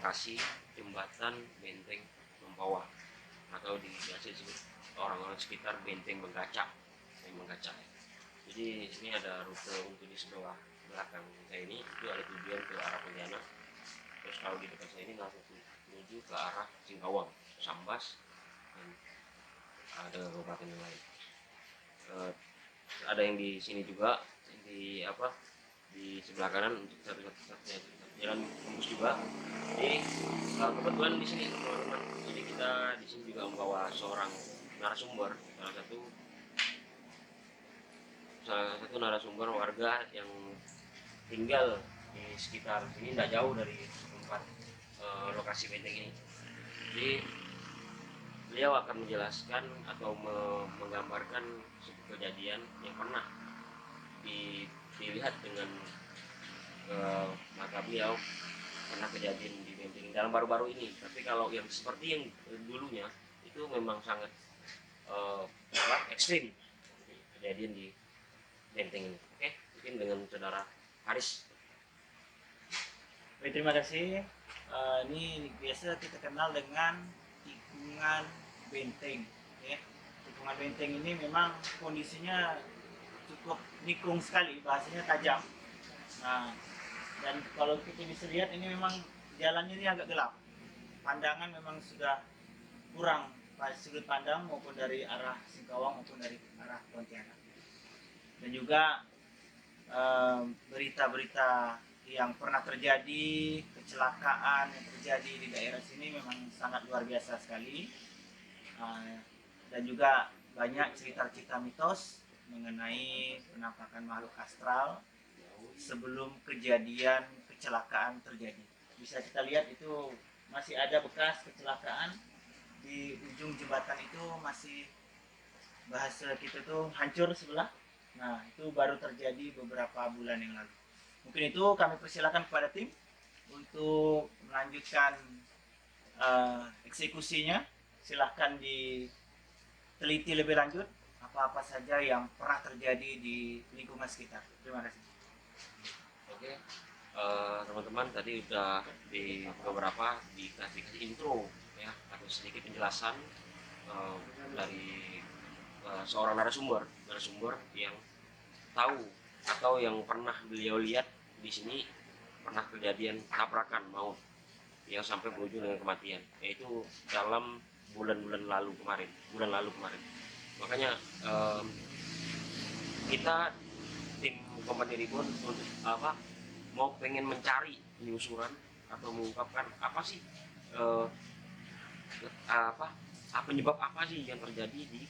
lokasi jembatan Benteng Mempawah, atau biasa disebut orang-orang sekitar Benteng Menggaca. Jadi ini ada rute untuk di sebelah belakang saya ini, itu ada tujuan ke arah Pontianak. Terus kalau di depan saya ini langsung menuju ke arah Singkawang, Sambas, dan ada beberapa yang lain. Ada yang di sini juga, di sebelah kanan untuk satu jalan tembus juga. Jadi kebetulan di sini teman-teman, jadi kita di sini juga membawa seorang narasumber, salah satu narasumber warga yang tinggal di sekitar sini, tidak jauh dari tempat lokasi benteng ini. Jadi beliau akan menjelaskan atau menggambarkan sebuah kejadian yang pernah dilihat dengan mata beliau, pernah kejadian di benteng dalam baru-baru ini. Tapi kalau yang seperti yang dulunya itu memang sangat ekstrim kejadian di benteng ini. Oke, mungkin dengan saudara Haris. Baik, terima kasih. Ini biasa kita kenal dengan tikungan benteng. Ya. Tikungan benteng ini memang kondisinya cukup nikung sekali, bahasanya tajam. Nah, dan kalau kita bisa lihat ini memang jalannya ini agak gelap. Pandangan memang sudah kurang sudut pandang, maupun dari arah Singkawang maupun dari arah Pontianak. Dan juga berita-berita yang pernah terjadi, kecelakaan yang terjadi di daerah sini memang sangat luar biasa sekali. Dan juga banyak cerita-cerita mitos mengenai penampakan makhluk astral sebelum kejadian kecelakaan terjadi. Bisa kita lihat itu masih ada bekas kecelakaan di ujung jembatan itu, masih bahasa kita tuh hancur sebelah. Nah, itu baru terjadi beberapa bulan yang lalu. Mungkin itu kami persilakan kepada tim untuk melanjutkan eksekusinya. Silahkan diteliti lebih lanjut apa-apa saja yang pernah terjadi di lingkungan sekitar. Terima kasih. Oke, teman-teman, tadi udah di beberapa dikasih intro ya, atau sedikit penjelasan dari seorang narasumber yang tahu atau yang pernah beliau lihat di sini, pernah kejadian tabrakan maut yang sampai berujung dengan kematian, yaitu dalam bulan lalu kemarin. Makanya kita tim Kompani Ribon mau pengen mencari penelusuran atau mengungkapkan apa sih penyebab apa sih yang terjadi di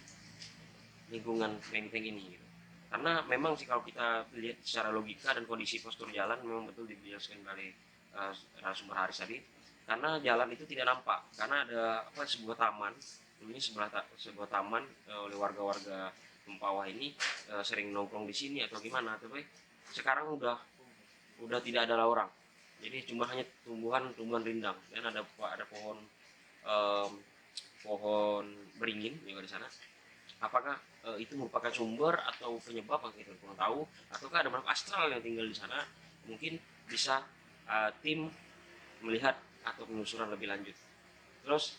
lingkungan benteng ini gitu. Karena memang sih kalau kita lihat secara logika dan kondisi postur jalan memang betul dijelaskan oleh narasumber Haris tadi, karena jalan itu tidak nampak, karena ada sebuah taman. Ini sebuah taman oleh warga-warga Mempawah ini sering nongkrong di sini atau gimana, tapi sekarang udah tidak ada orang. Jadi cuma hanya tumbuhan rindang, dan ada pohon beringin juga di sana. Apakah itu merupakan sumber atau penyebab yang kita kurang tahu, ataukah ada makhluk astral yang tinggal di sana? Mungkin bisa tim melihat atau penelusuran lebih lanjut. Terus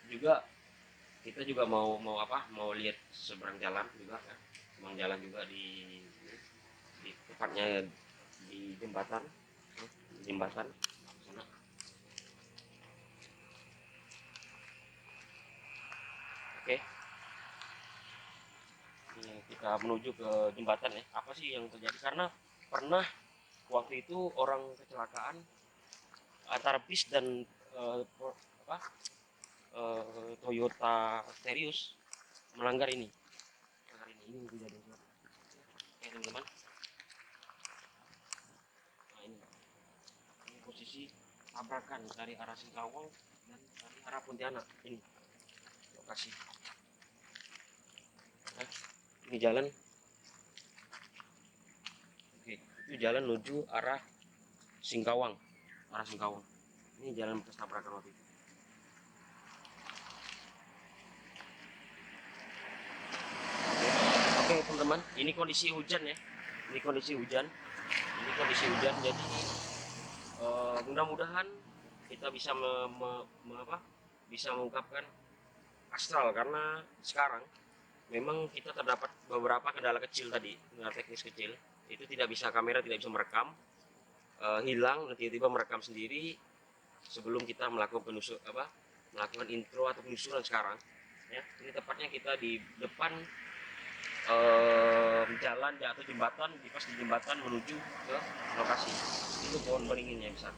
juga kita juga mau lihat seberang jalan juga kan, seberang jalan juga di tepatnya di jembatan sana. Oke. Kita menuju ke jembatan ya. Apa sih yang terjadi? Karena pernah waktu itu orang kecelakaan antara bis dan Toyota Terios melanggar ini. Ini kejadian. Oke teman-teman. Nah ini posisi tabrakan dari arah Singkawang dan dari arah Pontianak. Ini lokasi. Nah, ini jalan. Oke, itu jalan menuju arah Singkawang. Ini jalan bekas tabrakan waktu itu. Oke teman-teman, ini kondisi hujan ya. Ini kondisi hujan. Jadi mudah-mudahan kita bisa bisa mengungkapkan astral, karena sekarang memang kita terdapat beberapa kendala kecil tadi, kendala teknis kecil itu tidak bisa, kamera tidak bisa merekam, hilang dan tiba-tiba merekam sendiri sebelum kita melakukan melakukan intro atau penelusuran sekarang ya. Ini tepatnya kita di depan jalan atau jembatan, di pas di jembatan menuju ke lokasi. Itu pohon beringinnya besar.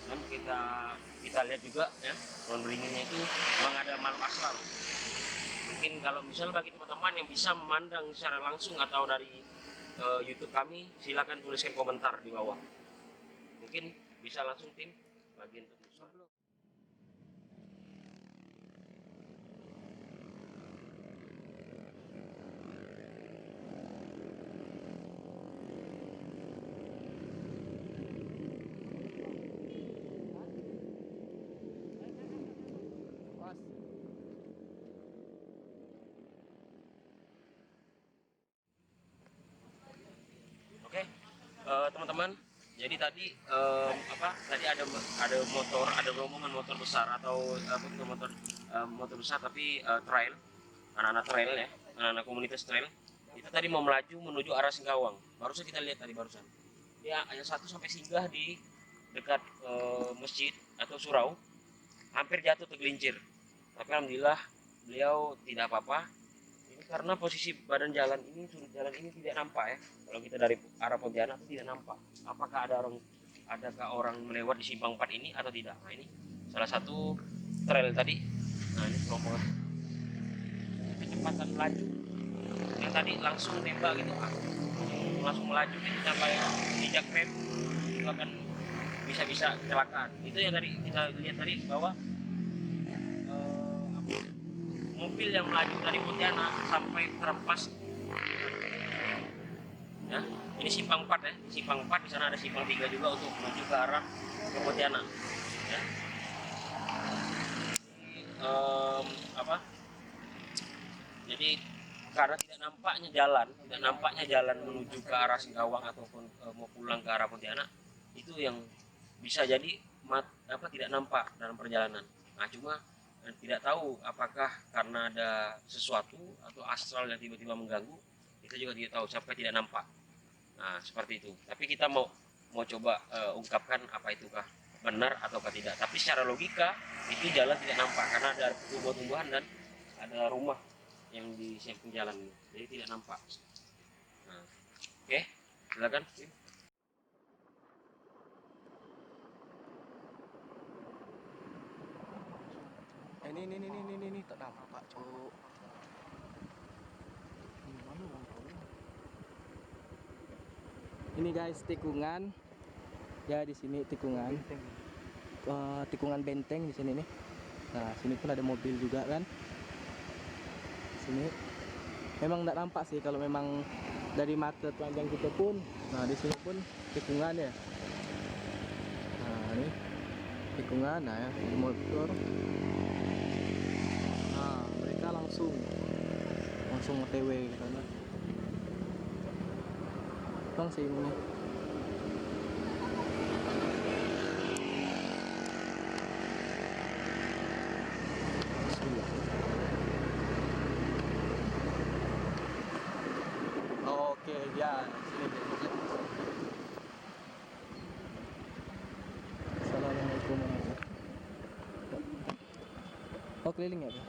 Dan kita lihat juga ya, pohon beringinnya itu memang ada makhluk astral. Mungkin kalau misalnya bagi teman-teman yang bisa memandang secara langsung atau dari YouTube kami, silakan tuliskan komentar di bawah. Mungkin bisa langsung tim bagian penelusuran. Oke, teman-teman. Jadi tadi tadi ada motor, ada rombongan motor besar atau bukan motor besar tapi trail, anak-anak trail ya, anak-anak komunitas trail. Itu tadi mau melaju menuju arah Singkawang. Barusan kita lihat tadi barusan. Dia hanya satu sampai singgah di dekat masjid atau surau, hampir jatuh tergelincir. Tapi alhamdulillah beliau tidak apa-apa. Ini karena posisi badan jalan ini, sudut jalan ini tidak nampak ya. Kalau kita dari arah Pontianak itu tidak nampak. Apakah adakah orang melewat di simpang 4 ini atau tidak? Nah ini salah satu trail tadi. Nah ini rombongan kecepatan melaju yang tadi langsung nembak gitu, langsung melaju gitu sampai injak rem, itu akan bisa kecelakaan. Itu yang tadi kita lihat tadi bahwa mobil yang melaju dari Pontianak sampai terempas ya. Ini simpang 4 ya, simpang 4, di sana ada simpang 3 juga untuk menuju ke arah ke Pontianak ya. Jadi karena tidak nampaknya jalan menuju ke arah Singkawang ataupun mau pulang ke arah Pontianak, itu yang bisa jadi tidak nampak dalam perjalanan. Nah cuma tidak tahu apakah karena ada sesuatu atau astral yang tiba-tiba mengganggu, kita juga tidak tahu sampai tidak nampak. Nah seperti itu. Tapi kita mau coba ungkapkan apa itukah benar ataukah tidak. Tapi secara logika itu jalan tidak nampak karena ada tumbuh-tumbuhan dan ada rumah yang di samping jalan, jadi tidak nampak. Nah, oke, silakan. Ini tak nampak cuk. Ini guys tikungan. Ya di sini tikungan. Tikungan benteng di sini nih. Nah sini pun ada mobil juga kan. Sini memang tidak nampak sih kalau memang dari mata telanjang kita pun. Nah di sini pun tikungan ya. Nah ini tikungan, nah ya motor. Nah mereka langsung OTW ke sana. Bang sih ini. Oke, ya, sini. Assalamualaikum warahmatullahi. Oh, keliling ya, Bang?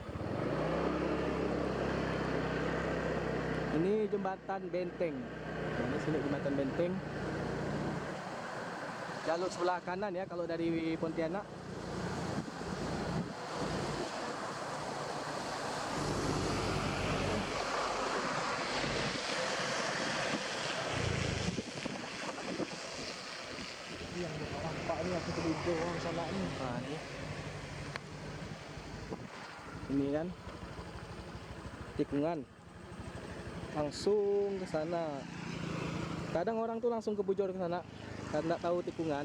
Ini jembatan benteng. Nah, ini sini jembatan benteng. Jalur sebelah kanan ya kalau dari Pontianak. Yang nampak ini aku terlibat orang sana ni. Nah, ini kan tikungan langsung ke sana. Kadang orang tuh langsung kebujur ke sana karena tahu tikungan.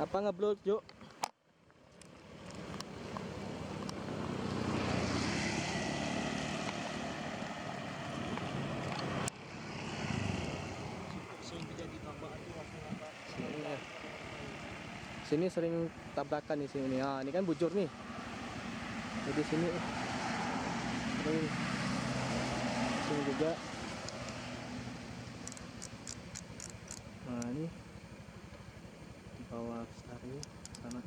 Apa ngeblur, Juk? sini sering tabrakan di sini. Ah, ini kan bujur nih. Jadi sini sering sini juga. Nah, ini di bawah Lestari sana.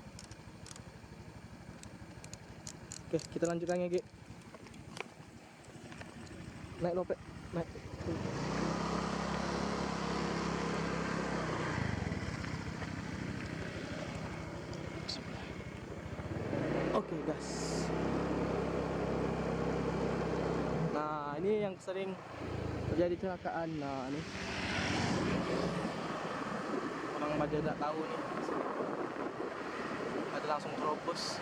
Oke, kita lanjutkan ya, Gi. Naik lopek, naik. Oke, guys. Nah, ini yang sering terjadi kecelakaan. Nah, ini orang pada tidak tahu nih. Ada langsung terobos.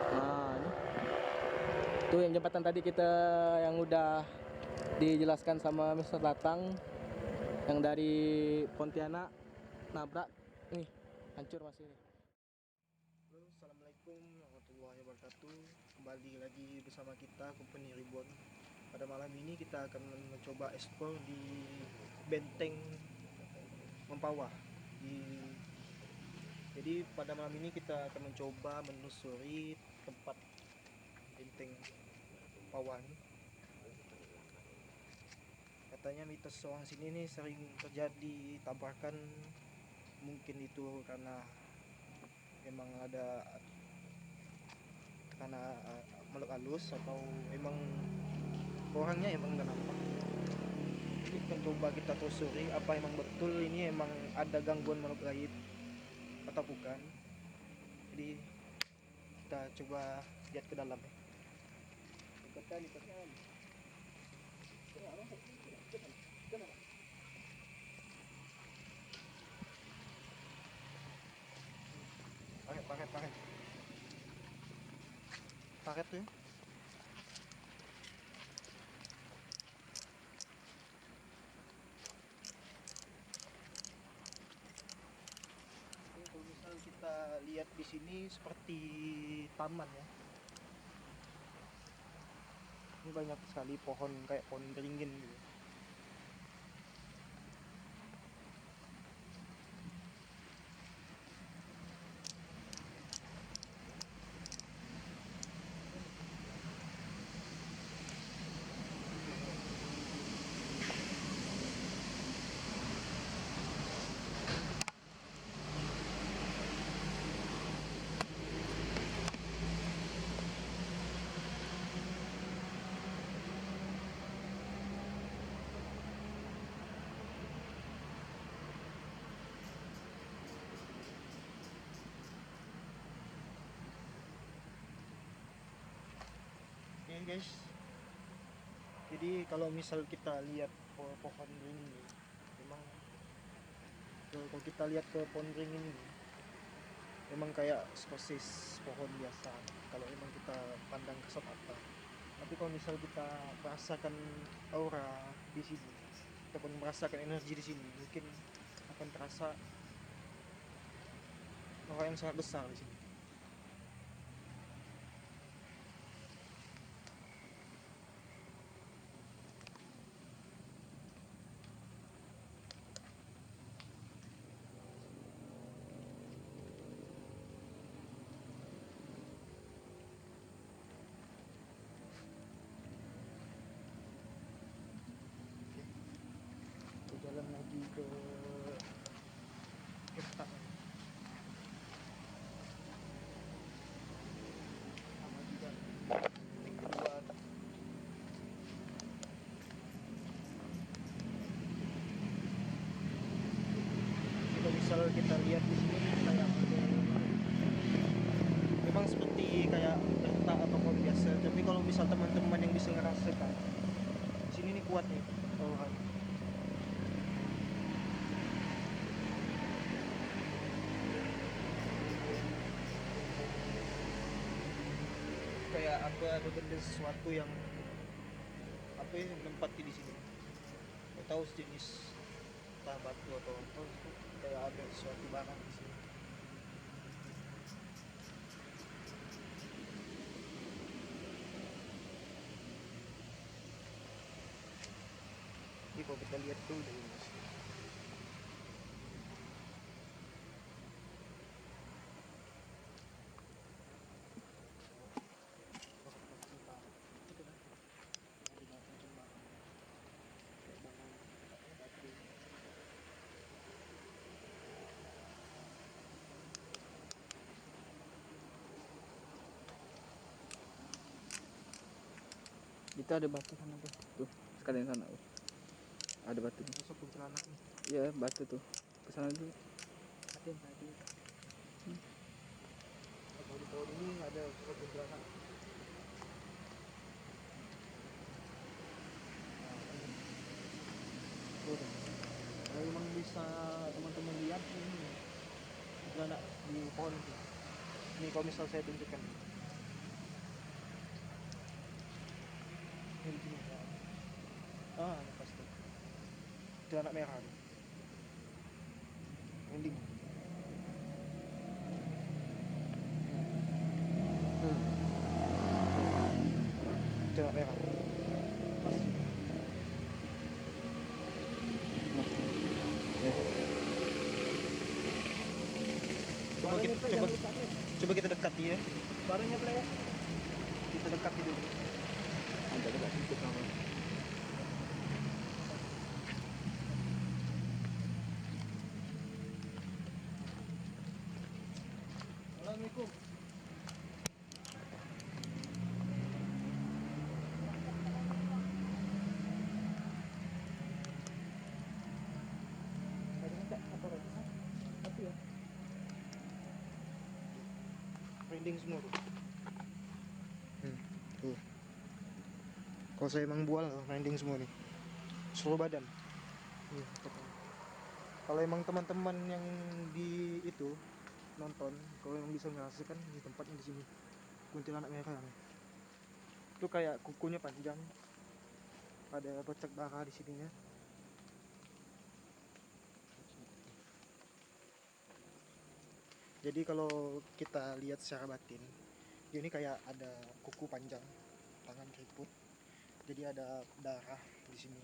Nah, ini tuh yang jembatan tadi kita yang udah dijelaskan sama Mr. Tatang, yang dari Pontianak nabrak nih, hancur masih ini. Halo, assalamualaikum warahmatullahi wabarakatuh. Kembali lagi bersama kita Company Ribbon. Pada malam ini kita akan mencoba eksplor di Benteng Mempawah. Jadi pada malam ini kita akan mencoba menelusuri tempat Benteng Mempawah ini. Katanya mitos orang sini nih sering terjadi tabrakan, mungkin itu karena memang ada makhluk halus atau emang orangnya emang nggak nampak. Jadi mencoba kita telusuri apa emang betul ini emang ada gangguan makhluk gaib atau bukan. Jadi kita coba lihat ke dalam ya. Ikutan. Paket tuh ya. Kalau misal kita lihat di sini seperti taman ya. Ini banyak sekali pohon kayak pohon beringin gitu. Oke guys, jadi kalau misal kita lihat pohon beringin ini, memang kalau kita lihat ke pohon beringin ini, memang kayak spesies pohon biasa. Kalau memang kita pandang kasat mata, tapi kalau misal kita merasakan aura di sini, ataupun merasakan energi di sini, mungkin akan terasa aura yang sangat besar di sini. Jalan lagi ke hutan sama juga buat kalau misal kita lihat di sini kayak memang seperti kayak kereta atau pohon biasa, tapi kalau misal teman-teman yang bisa ngerasakan di sini nih kuat nih auranya. Kayak apa ada benda sesuatu yang apa ya menempati di sini. tahu sejenis entah batu atau apa itu kayak ada suatu barang di sini. Jadi kalau kita lihat tuh dari sini. Itu ada batu sana tuh. Tuh, sekalian sana. Tuh. Ada batu. Masuk kuntilanak nih. Iya, batu tuh. Ke sana dulu. Ada yang tadi. Kalau di pohon ini ada sosok kuntilanak. Kalau memang bisa teman-teman lihat ini kuntilanak di pohon itu. Ini kalau misal saya tunjukkan. Ini di sini. Ini pasti. Kuntilanak merah. Ending. Kuntilanak merah. Pasti. Coba kita dekati ya. Suaranya play ya. Kita dekati dulu. Ada dekat situ sama. Assalamualaikum. Merinding semua tuh. Tuh. Kalau saya emang bual, merinding semua nih. Seluruh badan. Kalau emang teman-teman yang di itu nonton, kalau emang bisa merasakan di tempatnya di sini kuntilanak merah. Itu kayak kukunya panjang, ada bercak darah di sininya. Jadi kalau kita lihat secara batin, dia ini kayak ada kuku panjang, tangan keriput. Jadi ada darah di sini.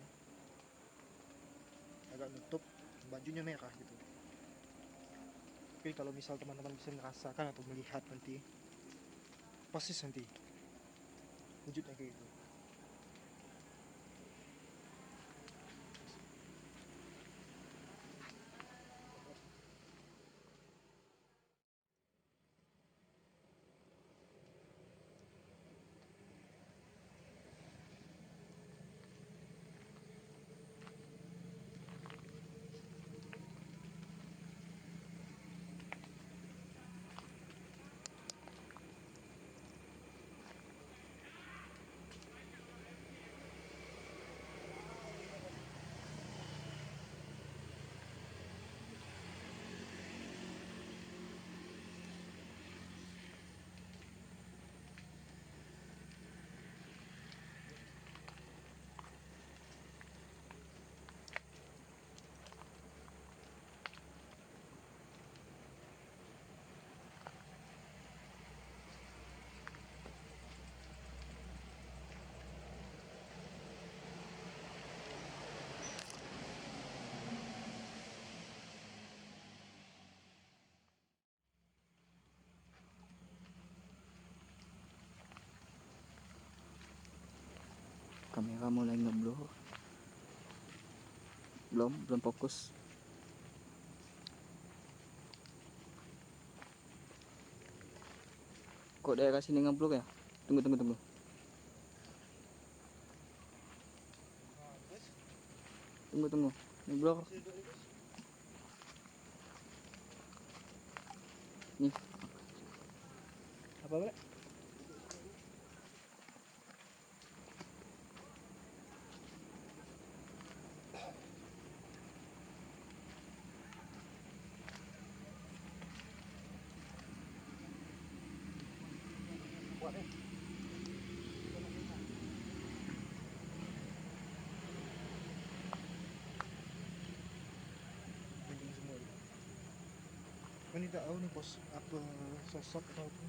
Agak nutup, bajunya merah gitu. Tapi kalau misal teman-teman bisa merasakan atau melihat nanti, persis nanti wujudnya kayak gitu. Kamera mulai ngeblur. Belum fokus. Kok daerah sini ngeblur ya? Tunggu. Tunggu. Ngeblur. Nih. Apa, Bang? Kan tidak tahu nih bos apa sosok atau apa.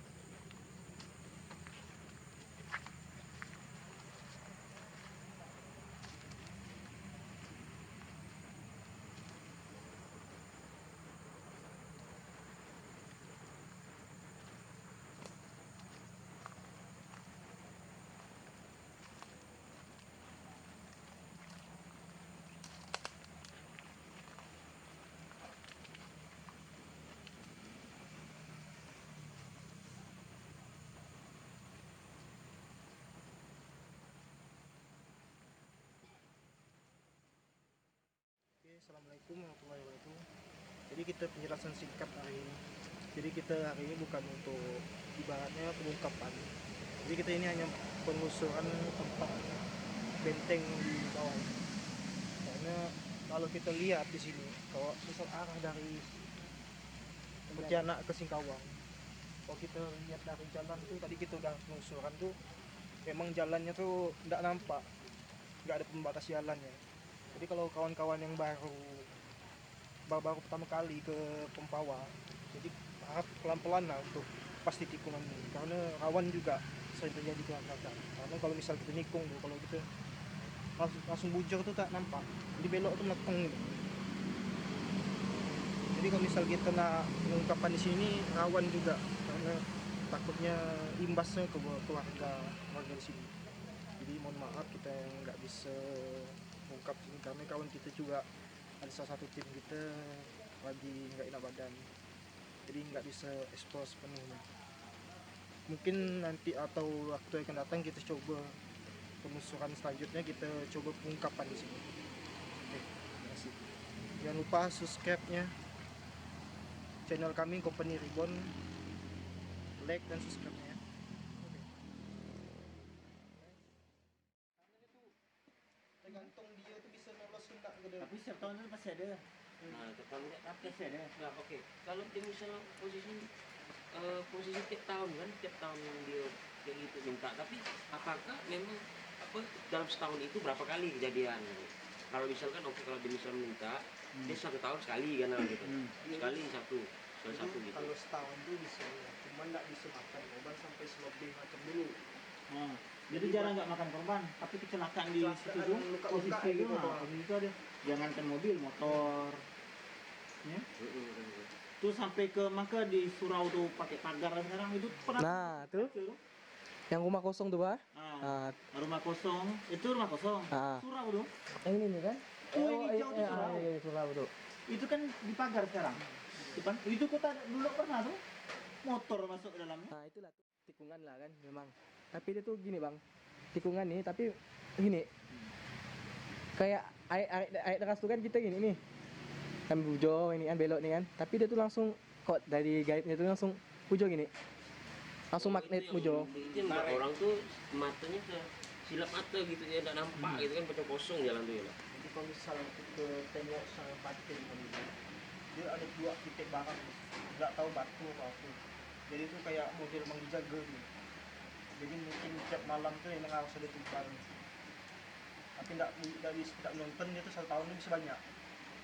Oke, assalamualaikum warahmatullahi wabarakatuh. Jadi kita penjelasan singkat hari ini. Jadi kita hari ini bukan untuk ibaratnya pengungkapan. Jadi kita ini hanya penelusuran tempat benteng di bawah. Karena kalau kita lihat di sini, kalau misal arah dari Pontianak ke Singkawang, kalau kita lihat dari jalan tuh tadi kita udah penelusuran tuh, memang jalannya tuh nggak nampak, nggak ada pembatas jalannya. Jadi kalau kawan-kawan yang baru pertama kali ke Pempawa, jadi harap pelan-pelan lah untuk pasti tikungan ini, karena rawan juga sering terjadi kecelakaan. Karena kalau misal kita nikung tuh, kalau kita langsung bujur tuh tak nampak, jadi belok tuh melekong gitu. Jadi kalau misal kita nak pengungkapan di sini rawan juga, karena takutnya imbasnya ke warga di sini. Jadi mohon maaf kita yang nggak bisa mengungkap ini, karena kawan kita juga ada salah satu tim kita lagi nggak enak badan, jadi nggak bisa ekspos penuhnya. Mungkin nanti atau waktu yang akan datang kita coba penelusuran selanjutnya, kita coba pengungkapan di sini. Oke, terima kasih. Jangan lupa subscribe-nya channel kami Company Ribbon, like dan subscribe-nya. Oke. Karena itu tergantung dia tuh bisa lolos enggak ke dalam. Tapi setiap tahun itu pasti ada. Nah, kalau Pasti ada. nah, oke. Kalau tim misalnya posisi tiap tahun kan, tiap tahun dia kayak gitu minta. Tapi apakah memang apa dalam setahun itu berapa kali kejadian? Kalau misalkan oke, kalau dia misalnya minta, dia 1 tahun sekali kan gitu. Sekali satu gitu. Kalau setahun tuh bisa, cuma nggak bisa makan korban sampai selebih macam dulu. Jadi jarang nggak makan korban, tapi kecelakaan di situ tuh luka-luka posisi gitu, itu, Bang. posisi itu ada. Jangankan mobil, motor, ya. Tuh sampai ke maka di surau tuh pakai pagar sekarang itu pernah. Nah, tuh yang rumah kosong tuh, Pak. Nah, rumah kosong, itu rumah kosong. Ah. Surau tuh. Yang ini nih kan? Oh, yang hijau tuh surau. Iya, surau tuh. Itu kan dipagar sekarang. Depan itu kota dulu pernah tuh motor masuk ke dalamnya. Nah, itulah tuh tikungan lah kan memang. Tapi dia tuh gini, Bang. Tikungan nih tapi gini. Kayak air deras tuh kan kita gini nih. Kan bujo ini kan belok nih kan. Tapi dia tuh langsung kok dari guide-nya tuh langsung bujo gini. Langsung magnet bujo. Itu yang buat orang tuh matanya tuh silap mata gitu ya, enggak nampak gitu kan, pecah kosong jalan tuh ya. Jadi kalau misal kita tengok sama patin gitu, dia ada 2 titik barang, nggak tahu batu atau apa. Jadi itu kayak model emang dijaga gitu. Jadi mungkin tiap malam tuh emang harus ada tumpang. Tapi nggak nonton dia tuh 1 tahun ini bisa banyak.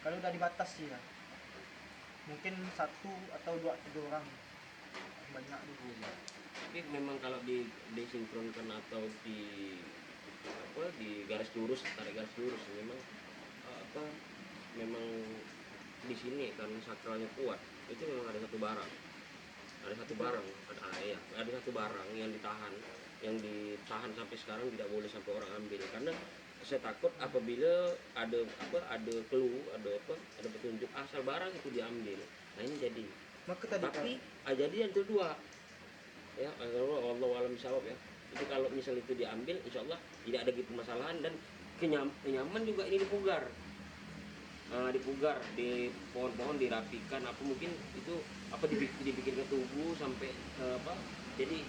Kalau udah dibatas sih ya, mungkin 1 atau 2 3 orang banyak dulu. Tapi memang kalau disinkronkan atau di garis lurus, tarik garis lurus memang memang di sini karena sakralnya kuat, itu memang ada satu barang yang ditahan sampai sekarang, tidak boleh sampai orang ambil, karena saya takut apabila ada clue, ada petunjuk asal barang itu diambil. Nah ini jadi Maka tadi tapi jadi yang kedua ya, Allah alam bisawab ya, itu kalau misal itu diambil insya Allah tidak ada gitu permasalahan, dan kenyaman juga ini dipugar di pohon-pohon, dirapikan, apa mungkin itu dibikin ke tubuh sampai jadi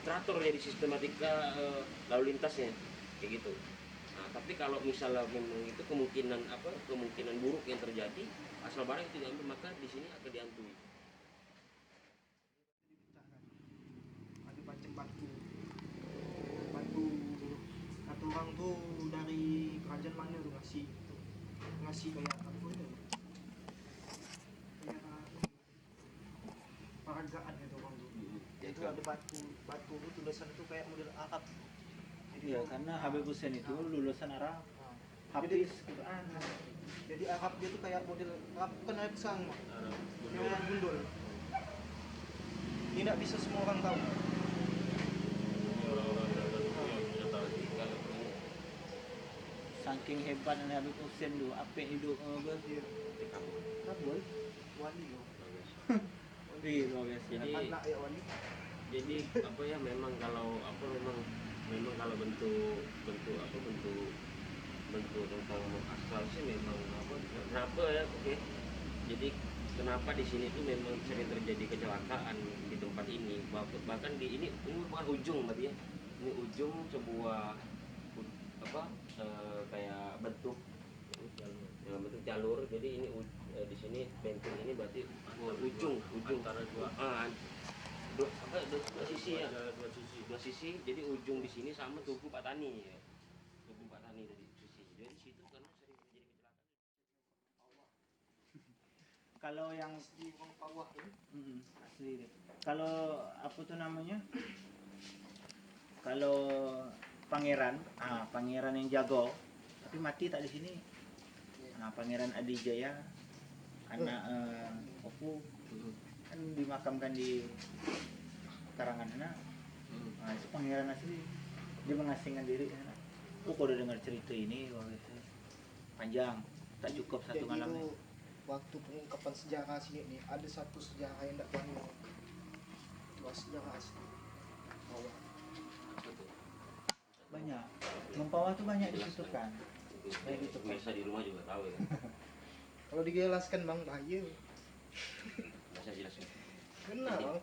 teratur, jadi sistematika lalu lintasnya kayak gitu. Nah, tapi kalau misalnya memang itu kemungkinan buruk yang terjadi asal barang itu diambil, maka di sini akan dihantui. ada macam batu kata orang tuh dari kerajaan mana tuh ngasih kayak apa itu kayak peragaan itu bang tuh. Itu kan. ada batu tulisan itu kayak model Arab. Jadi Iya, karena Habib Hussein itu lulusan Arab. nah, Hafiz gitu. jadi Arab dia tuh kayak model Arab kan ada pisang Bang. Yang gundul. Ini tidak bisa semua orang tahu. Saking hebatnya Habib Hussein dulu, apik hidup Iya. Kabul, wali loh. luar biasa. Jadi Anak ya wali. jadi apa ya, memang kalau apa memang kalau bentuk tentang astral sih memang apa, kenapa ya, oke, jadi kenapa di sini tuh memang sering terjadi kecelakaan di tempat ini, bahkan di ini bukan ujung berarti ya, ini ujung sebuah apa, kayak bentuk bentuk jalur. Jadi ini di sini benteng ini berarti ujung antara dua sisi ya, dua sisi. Jadi ujung di sini sama tugu Pak Tani ya, tugu Pak Tani dari sisi. Jadi di situ karena sering terjadi kecelakaan. Kalau yang Di Bang Pawah tuh. asli deh. Kalau apa tuh namanya? Kalau pangeran yang jago, tapi mati tak di sini. Nah, Pangeran Adijaya, anak Opu, kan dimakamkan di karangan sana. Nah, itu pangeran asli. Dia mengasingkan diri sana. Kau udah dengar cerita ini, wah, panjang, tak cukup satu Jadi malam. itu waktu pengungkapan sejarah sini nih ada satu sejarah yang tidak banyak. Itu sejarah asli. Pawah. Banyak. Mempawah tuh banyak di situ kan. Baik, itu pemirsa di rumah juga tahu ya. Kalau dijelaskan bang bahaya. Nggak saya jelaskan. Benar bang.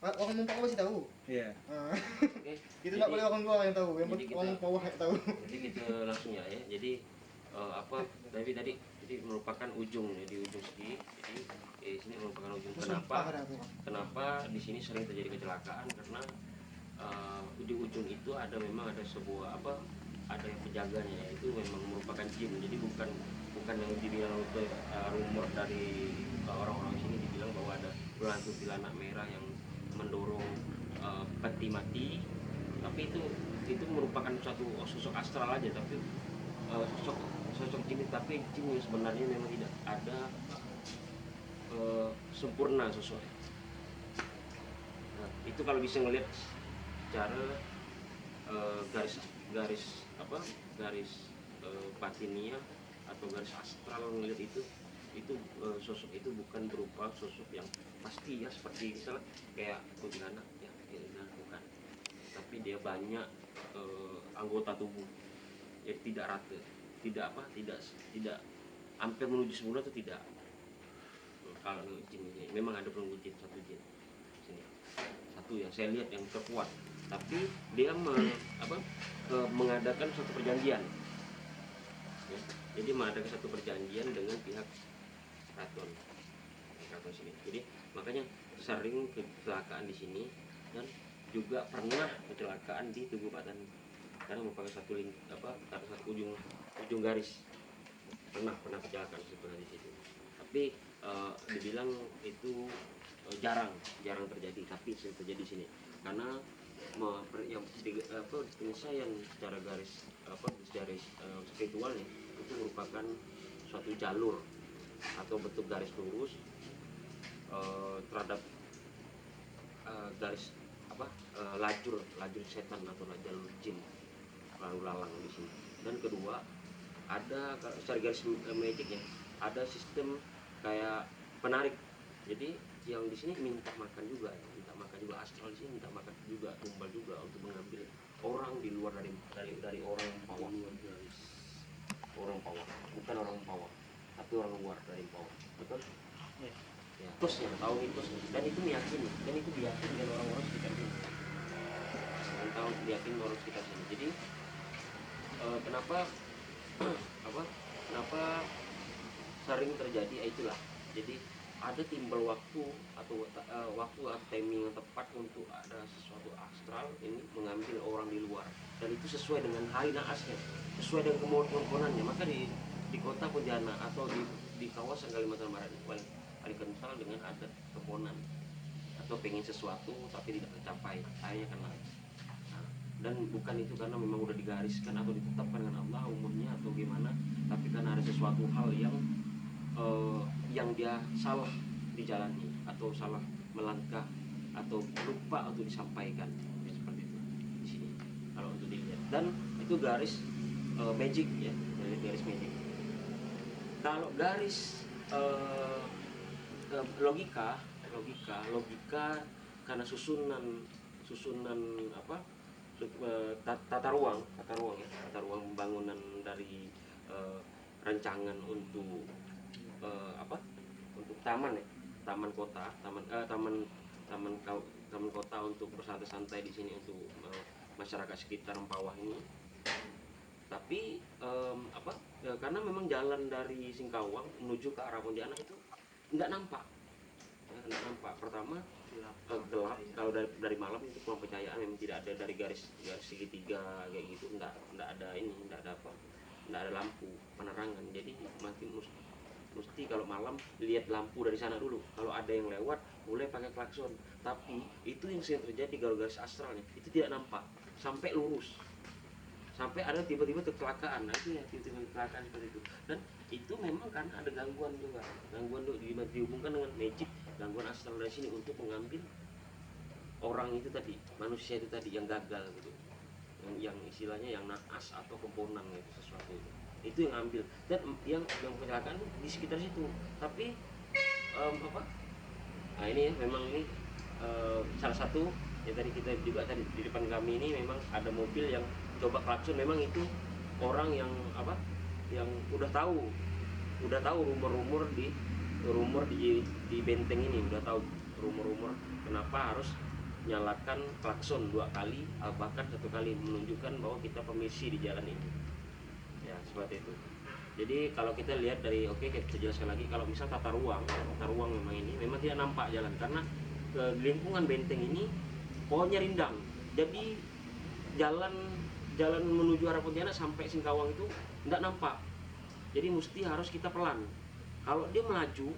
Orang Mempawah masih tahu. Iya. Oke. Itu tidak boleh orang luar yang tahu. Yang jadi orang kita- Mempawah yang tahu. Jadi kita langsung ya. Jadi apa tadi jadi merupakan ujung ya, di ujung sini. Jadi sini merupakan ujung. Sumpah ada aku, Bang. Kenapa di sini sering terjadi kecelakaan? Karena di ujung itu memang ada sebuah apa, ada yang penjaganya, itu memang merupakan jin. Jadi bukan yang dibilang itu rumor dari orang-orang sini dibilang bahwa ada berhantu anak merah yang mendorong peti mati. Tapi itu merupakan suatu sosok astral aja, tapi sosok jin, tapi jin yang sebenarnya memang tidak ada sempurna sosoknya. Nah, itu kalau bisa ngelihat cara garis batinia atau garis astral, ngelihat itu sosok itu bukan berupa sosok yang pasti ya, seperti misalnya kayak kuntilanak ya, bukan, tapi dia banyak anggota tubuh, ya tidak rata, tidak hampir menuju sempurna itu tidak. Kalau jin ini memang ada penunggu jin, satu jin sini, satu yang saya lihat yang terkuat, tapi dia mengadakan suatu perjanjian ya. Jadi mengadakan satu perjanjian dengan pihak keraton sini. Jadi makanya sering kecelakaan di sini, dan juga pernah kecelakaan di Tugu Pak Tani karena merupakan satu ujung garis. Pernah kecelakaan sebenarnya di situ, tapi dibilang itu jarang terjadi, tapi sering terjadi di sini karena penyelesaian secara garis spiritualnya itu merupakan suatu jalur atau bentuk garis lurus terhadap garis lajur setan atau jalur jin lalu lalang di sini. Dan kedua, ada secara garis magicnya ada sistem kayak penarik. Jadi yang di sini minta makan juga astral di sini minta makan juga, tumbal juga untuk mengambil orang di luar dari orang Pawah. Orang Pawah, bukan orang Pawah, tapi orang luar dari Pawah. Betul? Iya. Ya. Terus yang tahu itu, dan itu diyakini dengan orang-orang sekitar sini. Dan tahu diyakini orang sekitar sini. Jadi kenapa sering terjadi itulah. Jadi ada timbal waktu atau timing yang tepat untuk ada sesuatu astral ini mengambil orang di luar, dan itu sesuai dengan hari naasnya, sesuai dengan kemohonannya. Maka di kota Pontianak atau di kawasan Kalimantan Barat paling kental dengan adat keponan. atau pengen sesuatu tapi tidak tercapai, akhirnya kena. Nah, dan bukan itu karena memang udah digariskan atau ditetapkan dengan Allah umurnya atau gimana, tapi karena ada sesuatu hal yang dia salah dijalani atau salah melangkah atau lupa untuk disampaikan, ya, seperti itu di sini kalau untuk dilihat. Dan itu garis magic ya, dari garis magic. Kalau garis logika karena susunan apa, tata ruang ya, tata ruang pembangunan dari rancangan untuk apa, untuk taman ya, taman kota, taman kota untuk bersantai-santai di sini untuk masyarakat sekitar Mempawah ini. Tapi apa, karena memang jalan dari Singkawang menuju ke arah Pontianak itu nggak nampak, nggak nampak. Pertama gelap, kalau dari malam itu kurang percayaan, memang tidak ada dari garis segitiga kayak gitu, nggak ada ini, nggak ada apa, nggak ada lampu penerangan. Jadi mesti kalau malam lihat lampu dari sana dulu, kalau ada yang lewat boleh pakai klakson. Tapi itu yang sering terjadi kalau garis astralnya itu tidak nampak sampai lurus, sampai ada tiba-tiba kecelakaan. Nah itu ya, tiba-tiba kecelakaan seperti itu. Dan itu memang karena ada gangguan juga, gangguan dihubungkan dengan magic, gangguan astral dari sini untuk mengambil orang itu tadi, manusia itu tadi yang gagal gitu, yang istilahnya yang naas atau kebonan gitu, sesuatu itu yang ambil. Dan yang kecelakaan di sekitar situ. Tapi apa, nah ini ya, memang ini salah satu ya, tadi kita juga tadi di depan kami ini memang ada mobil yang coba klakson. Memang itu orang yang apa, yang udah tahu rumor di benteng ini, udah tahu rumor kenapa harus nyalakan klakson 2 kali, bahkan 1 kali, menunjukkan bahwa kita permisi di jalan ini ya, seperti itu. Jadi kalau kita lihat dari, oke, kita jelaskan lagi, kalau misal tata ruang memang ini memang tidak nampak jalan, karena ke lingkungan benteng ini pohonnya rindang. Jadi jalan menuju arah Pontianak sampai Singkawang itu nggak nampak. Jadi mesti harus kita pelan. Kalau dia melaju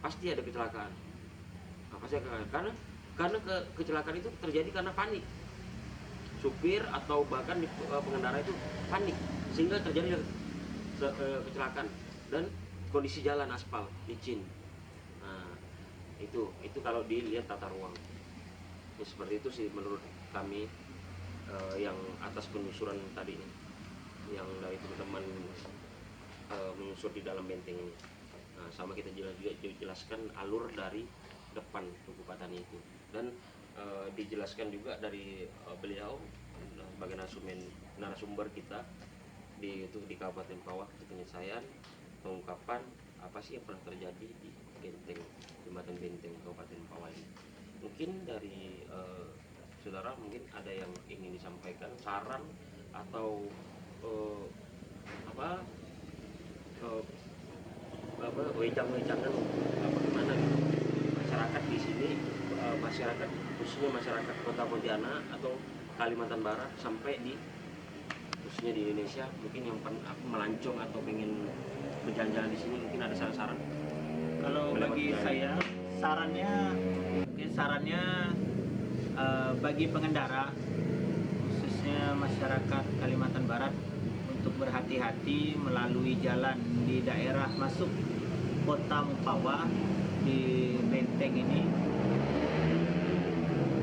pasti ada kecelakaan. Nah, pasti ada, karena kecelakaan itu terjadi karena panik. Supir atau bahkan pengendara itu panik sehingga terjadi kecelakaan. Dan kondisi jalan aspal licin. Nah, itu kalau dilihat tata ruang. Ya, seperti itu sih menurut kami, yang atas penelusuran tadi ini, yang dari teman-teman menyusur di dalam benteng ini. Nah, sama kita jelaskan alur dari depan Tugu Patani itu, dan dijelaskan juga dari beliau sebagai narasumber kita di Kabupaten Mempawah, penyelesaian pengungkapan apa sih yang pernah terjadi di benteng, jembatan benteng Kabupaten Mempawah ini. Mungkin dari saudara mungkin ada yang ingin disampaikan, saran atau wejangan bagaimana gitu masyarakat di sini, masyarakat khususnya masyarakat Kota Pontianak atau Kalimantan Barat sampai di khususnya di Indonesia, mungkin yang melancong atau pengen berjalan-jalan di sini, mungkin ada saran-saran. Kalau bagi saya sarannya bagi pengendara khususnya masyarakat Kalimantan Barat untuk berhati-hati melalui jalan di daerah masuk Kota Mempawah di benteng ini,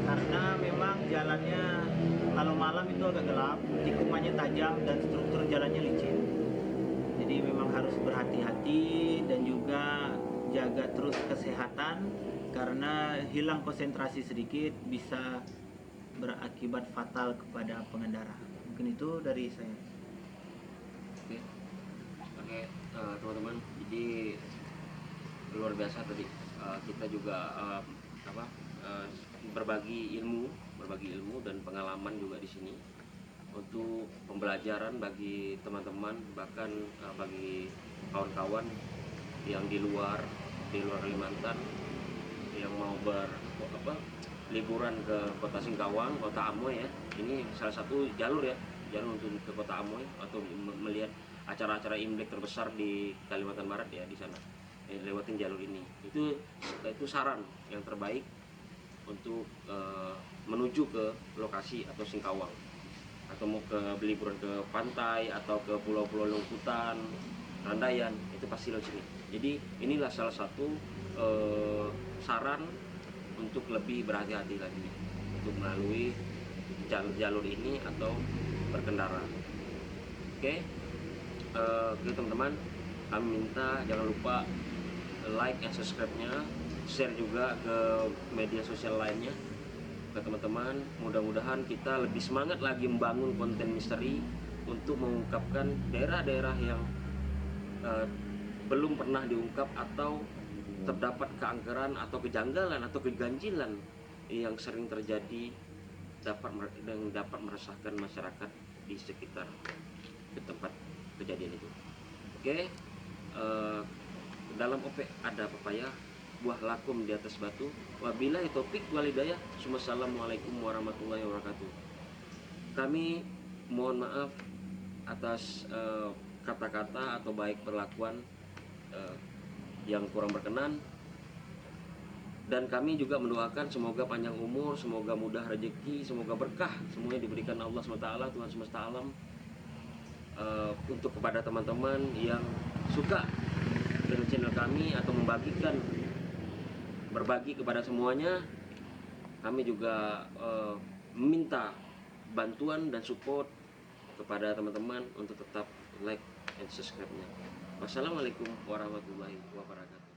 karena memang jalannya kalau malam itu agak gelap, tikungannya tajam dan struktur jalannya licin. Jadi memang harus berhati-hati dan juga jaga terus kesehatan, karena hilang konsentrasi sedikit bisa berakibat fatal kepada pengendara. Mungkin itu dari saya. Oke, teman-teman, jadi luar biasa tadi kita juga berbagi ilmu dan pengalaman juga di sini untuk pembelajaran bagi teman-teman, bahkan bagi kawan-kawan yang di luar Kalimantan yang mau liburan ke Kota Singkawang, Kota Amoy ya. Ini salah satu jalur untuk ke Kota Amoy atau melihat acara-acara Imlek terbesar di Kalimantan Barat ya, di sana. lewatin jalur ini. Itu saran yang terbaik untuk menuju ke lokasi atau Singkawang, atau mau ke liburan ke pantai atau ke pulau-pulau Lengkutan, Randayan, itu pasti lewat sini. Jadi inilah salah satu saran untuk lebih berhati-hati lagi untuk melalui jalur ini atau berkendara. Oke, teman-teman, kami minta jangan lupa like and subscribe-nya, share juga ke media sosial lainnya ke teman-teman. Mudah-mudahan kita lebih semangat lagi membangun konten misteri untuk mengungkapkan daerah-daerah yang belum pernah diungkap atau terdapat keangkeran atau kejanggalan atau keganjilan yang sering terjadi dapat meresahkan masyarakat di sekitar tempat kejadian itu. Oke, dalam OP ada pepaya, buah lakum di atas batu. Wabillahi taufik wal hidayah. Wassalamualaikum warahmatullahi wabarakatuh. Kami mohon maaf atas kata-kata atau baik perlakuan yang kurang berkenan, dan kami juga mendoakan semoga panjang umur, semoga mudah rezeki, semoga berkah semuanya diberikan Allah SWT, Tuhan semesta alam. Untuk kepada teman-teman yang suka dengan channel kami atau berbagi kepada semuanya, kami juga meminta bantuan dan support kepada teman-teman untuk tetap like and subscribe-nya. Wassalamualaikum warahmatullahi wabarakatuh.